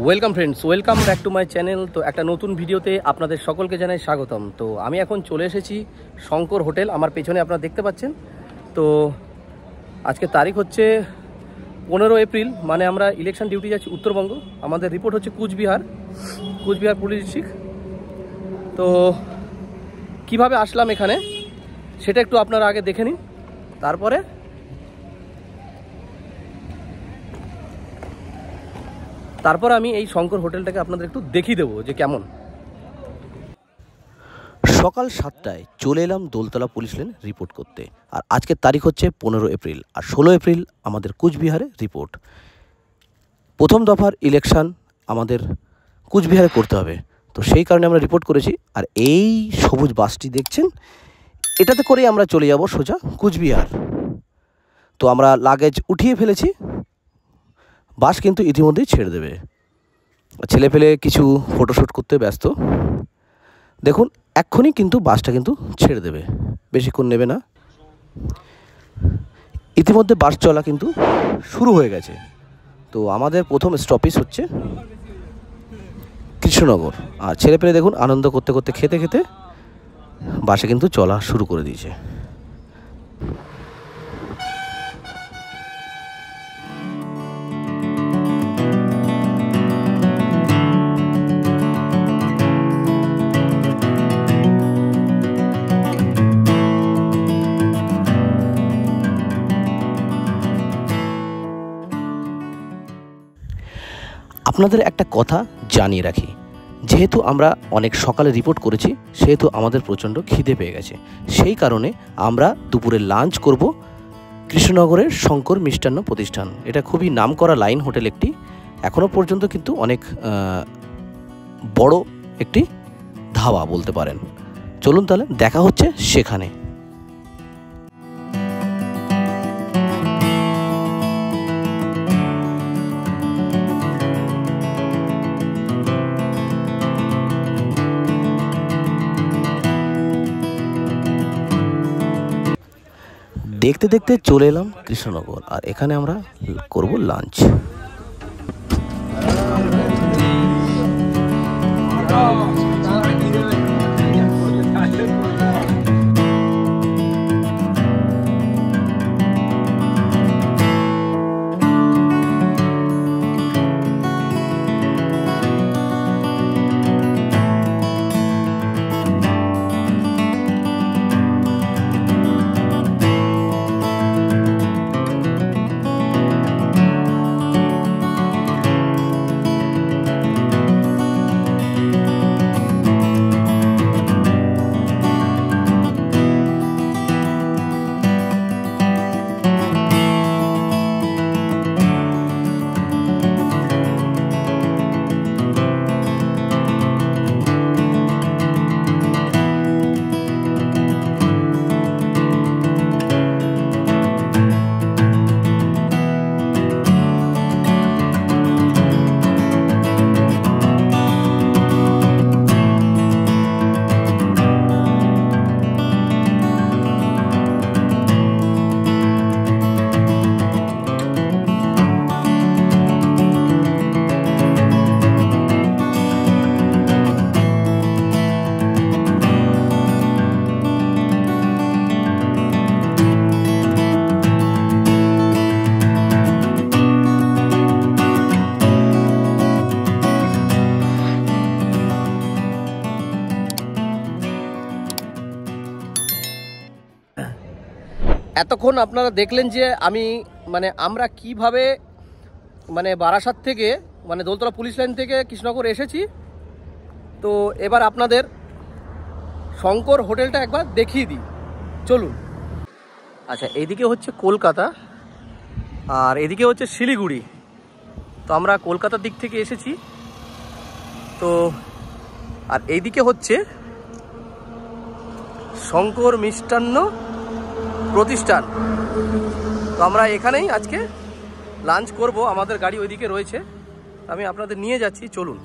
Welcome friends, welcome back to my channel. তো একটা নতুন ভিডিওতে আপনাদের সকলকে জানাই স্বাগতম। তো আমি এখন চলে এসেছি শঙ্কর হোটেল, আমার পেছনে আপনারা দেখতে পাচ্ছেন। তো আজকে তারিখ হচ্ছে 15 এপ্রিল, মানে আমরা ইলেকশন ডিউটি যাচ্ছি উত্তরবঙ্গ। আমাদের রিপোর্ট হচ্ছে কুচবিহার পুলিশ ডিস্ট্রিক্ট। তো কিভাবে আসলাম এখানে সেটা একটু আপনারা আগে দেখে নিন, তারপর আমি এই শঙ্কর হোটেলটাকে আপনাদের একটু দেখিয়ে দেবো যে কেমন। সকাল 7টায় চলে এলাম দোলতলা পুলিশ লাইন রিপোর্ট করতে। আর আজকের তারিখ হচ্ছে 15 এপ্রিল, আর 16 এপ্রিল আমাদের কুচবিহারে রিপোর্ট। প্রথম দফার ইলেকশন আমাদের কুচবিহারে করতে হবে, তো সেই কারণে আমরা রিপোর্ট করেছি। আর এই সবুজ বাসটি দেখছেন, এটাতে করেই আমরা চলে যাব সোজা কুচবিহার। তো আমরা লাগেজ উঠিয়ে ফেলেছি, বাস কিন্তু ইতিমধ্যেই ছেড়ে দেবে। ছেলে পেলে কিছু ফটোশ্যুট করতে ব্যস্ত। দেখুন এক্ষুনি কিন্তু বাসটা কিন্তু ছেড়ে দেবে, বেশিক্ষণ নেবে না। ইতিমধ্যে বাস চলা কিন্তু শুরু হয়ে গেছে। তো আমাদের প্রথম স্টপেজ হচ্ছে কৃষ্ণনগর। আর ছেলে পেলে দেখুন আনন্দ করতে করতে খেতে খেতে বাসে কিন্তু চলা শুরু করে দিয়েছে। আপনাদের একটা কথা জানিয়ে রাখি, যেহেতু আমরা অনেক সকালে রিপোর্ট করেছি, সেহেতু আমাদের প্রচণ্ড খিদে পেয়ে গেছে। সেই কারণে আমরা দুপুরে লাঞ্চ করব কৃষ্ণনগরের শঙ্কর মিষ্টান্ন প্রতিষ্ঠান। এটা খুবই নামকরা লাইন হোটেল একটি, এখনও পর্যন্ত কিন্তু অনেক বড় একটি ধাবা বলতে পারেন। চলুন তাহলে দেখা হচ্ছে সেখানে। দেখতে দেখতে চলে এলাম কৃষ্ণনগর, আর এখানে আমরা করব লাঞ্চ। এতক্ষণ আপনারা দেখলেন যে আমরা কিভাবে বারাসাত থেকে দোলতলা পুলিশ লাইন থেকে কৃষ্ণনগর এসেছি। তো এবার আপনাদের শঙ্কর হোটেলটা একবার দেখিয়ে দিই, চলুন। আচ্ছা, এইদিকে হচ্ছে কলকাতা আর এদিকে হচ্ছে শিলিগুড়ি। তো আমরা কলকাতার দিক থেকে এসেছি। তো আর এইদিকে হচ্ছে শঙ্কর মিষ্টান্ন প্রতিষ্ঠান। তো আমরা এখানেই আজকে লাঞ্চ করব, আমাদের গাড়ি ওইদিকে রয়েছে, আমি আপনাদের নিয়ে যাচ্ছি, চলুন।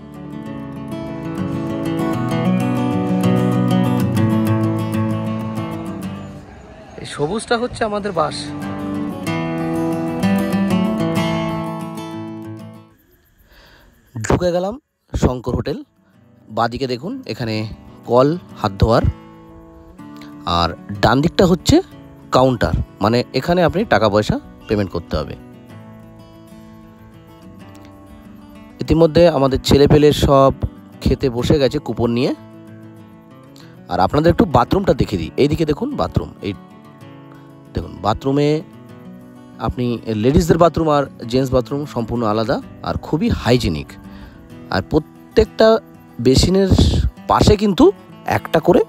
এই সবুজটা হচ্ছে আমাদের বাস। ঢুকে গেলাম শঙ্কর হোটেল। বাঁদিকে দেখুন এখানে কল, হাত ধোয়ার, আর ডান দিকটা হচ্ছে কাউন্টার, এখানে আপনি টাকা পয়সা পেমেন্ট করতে হবে। ইতিমধ্যে আমাদের ছেলেপেলে সব খেতে বসে গেছে কুপন নিয়ে। আর আপনাদের একটু বাথরুমটা দেখিয়ে দিই। এইদিকে দেখুন বাথরুম, এই দেখুন বাথরুমে আপনি লেডিসদের বাথরুম আর জেন্টস বাথরুম সম্পূর্ণ আলাদা আর খুবই হাইজিনিক। আর প্রত্যেকটা বেসিনের পাশে কিন্তু একটা করে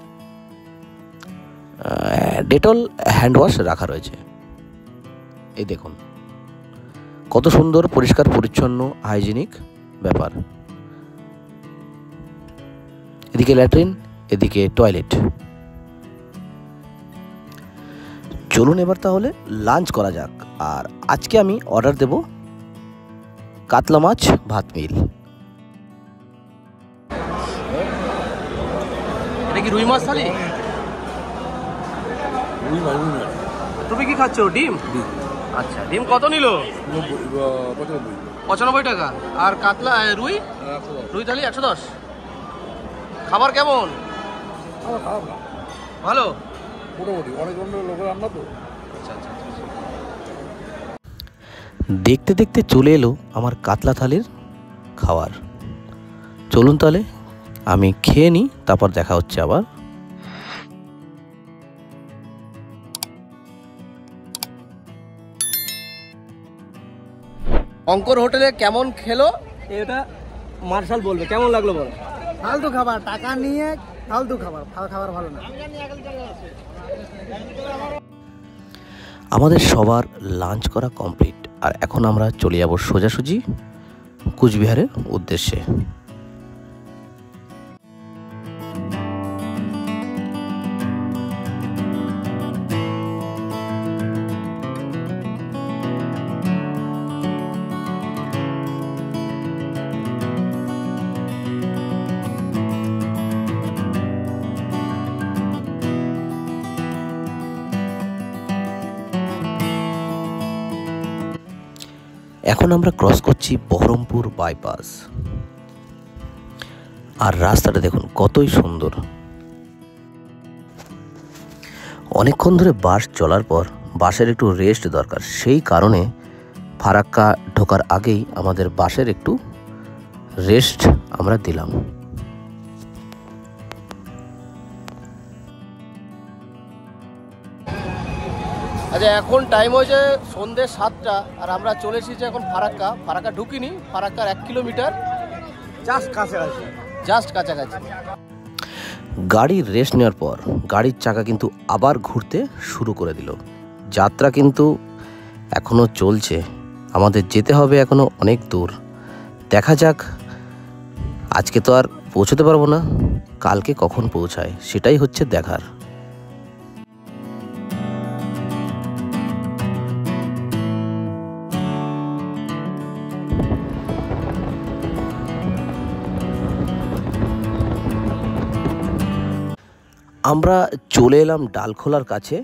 ডেটল হ্যান্ড ওয়াশ রাখা রয়েছে। এই দেখুন কত সুন্দর পরিষ্কার পরিচ্ছন্ন হাইজিনিক ব্যাপার। এদিকে ল্যাট্রিন, এদিকে টয়লেট। চলুন এবার তাহলে লাঞ্চ করা যাক। আর আজকে আমি অর্ডার দেব কাতলা মাছ ভাত মিল। এটা কি রুই মাছ থালি? তুমি কি খাচ্ছ? ডিম? আচ্ছা, ডিম কত নিল? 95 টাকা। আর কাতলা রুই? রুই থালি 110। খাবার কেমন? ভালো, মোটামুটি, অনেক লোকের রান্না তো। আচ্ছা আচ্ছা। দেখতে দেখতে চলে এলো আমার কাতলা থালির খাওয়ার। চলুন তাহলে আমি খেয়ে নিই, তারপর দেখা হচ্ছে আবার। শঙ্কর হোটেলে কেমন খেলো এটা মার্শাল বলবে, কেমন লাগলো বলো। ফালতু খাবার, টাকা নিয়ে ফালতু খাবার, খাবার ভালো না। আমাদের সবার লাঞ্চ করা কমপ্লিট, আর এখন আমরা চলে যাব সোজাসুজি কুচবিহারের উদ্দেশ্যে। এখন আমরা ক্রস করছি বহরমপুর বাইপাস। আর রাস্তাটা দেখুন কতই সুন্দর। অনেকক্ষণ ধরে বাস চলার পর বাসের একটু রেস্ট দরকার, সেই কারণে ফারাক্কা ঢোকার আগেই আমাদের বাসের একটু রেস্ট আমরা দিলাম। আচ্ছা, এখন টাইম হয়েছে সন্ধ্যে 7টা আর আমরা চলে এসেছি এখন ফারাক্কা ঢুকিনি, ফারাক্কার 1 কিলোমিটার জাস্ট কাছাকাছি। গাড়ির রেস্ট নেওয়ার পর গাড়ির চাকা কিন্তু আবার ঘুরতে শুরু করে দিল। যাত্রা কিন্তু এখনও চলছে, আমাদের যেতে হবে এখনও অনেক দূর। দেখা যাক, আজকে তো আর পৌঁছতে পারবো না, কালকে কখন পৌঁছায় সেটাই হচ্ছে দেখার। আমরা চলে এলাম ডালখোলার কাছে,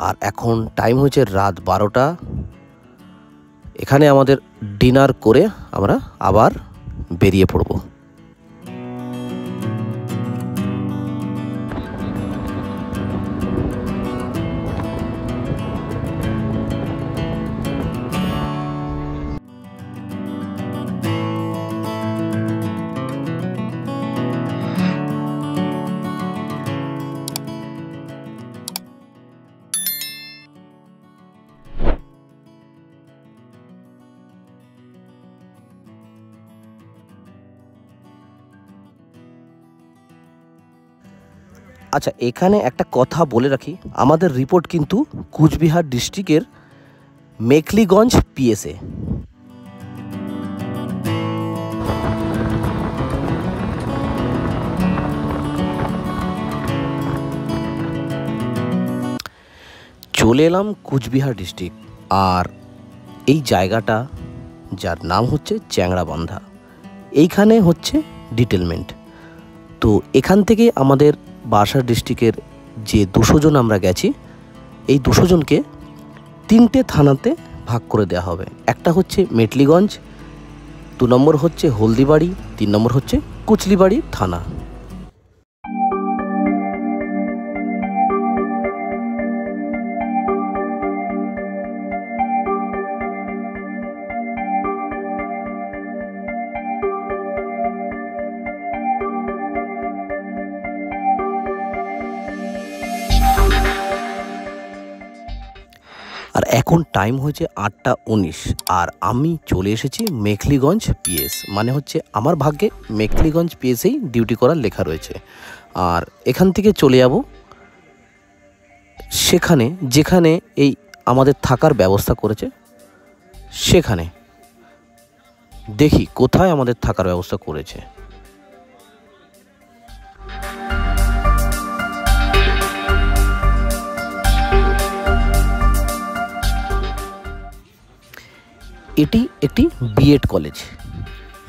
আর এখন টাইম হয়েছে রাত 12টা। এখানে আমাদের ডিনার করে আমরা আবার বেরিয়ে পড়ব। আচ্ছা, এখানে একটা কথা বলে রাখি, আমাদের রিপোর্ট কিন্তু কুচবিহার ডিস্ট্রিক্টের মেখলিগঞ্জ পিএসএ। চলে এলাম কুচবিহার ডিস্ট্রিক্ট, আর এই জায়গাটা যার নাম হচ্ছে চ্যাংড়াবান্ধা, এইখানে হচ্ছে ডিটেলমেন্ট। তো এখান থেকে আমাদের বারাসাত ডিস্ট্রিক্টের যে 200 জন আমরা গেছি, এই 200 জনকে 3টে থানাতে ভাগ করে দেওয়া হবে। একটা হচ্ছে মেখলিগঞ্জ, 2 নম্বর হচ্ছে হলদিবাড়ি, 3 নম্বর হচ্ছে কুচলিবাড়ি থানা। আর এখন টাইম হয়েছে 8টা 19, আর আমি চলে এসেছি মেখলিগঞ্জ পিএস, মানে হচ্ছে আমার ভাগ্যে মেখলিগঞ্জ পিএসেই ডিউটি করার লেখা রয়েছে। আর এখান থেকে চলে যাব সেখানে যেখানে এই আমাদের থাকার ব্যবস্থা করেছে, সেখানে দেখি কোথায় আমাদের থাকার ব্যবস্থা করেছে। এটি একটি বিএড কলেজ,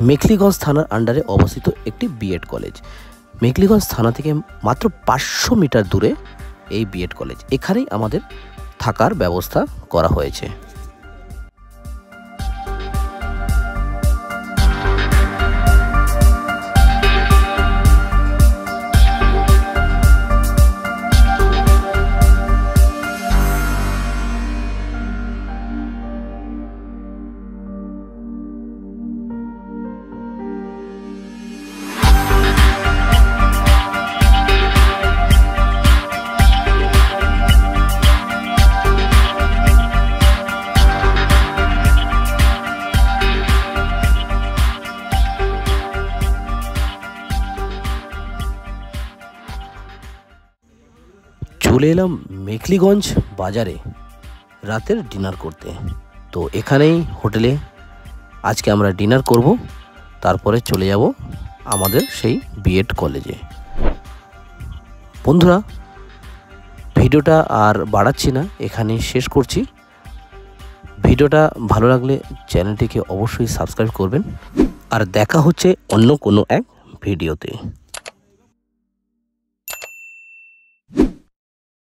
মেখলিগঞ্জ থানার আন্ডারে অবস্থিত একটি বিএড কলেজ। মেখলিগঞ্জ থানা থেকে মাত্র 500 মিটার দূরে এই বিএড কলেজ, এখানেই আমাদের থাকার ব্যবস্থা করা হয়েছে। চলে এলাম মেখলিগঞ্জ বাজারে রাতের ডিনার করতে। তো এখানেই হোটেলে আজকে আমরা ডিনার করব, তারপরে চলে যাব আমাদের সেই বিএড কলেজে। বন্ধুরা, ভিডিওটা আর বাড়াচ্ছি না, এখানেই শেষ করছি। ভিডিওটা ভালো লাগলে চ্যানেলটিকে অবশ্যই সাবস্ক্রাইব করবেন, আর দেখা হচ্ছে অন্য কোনো এক ভিডিওতে।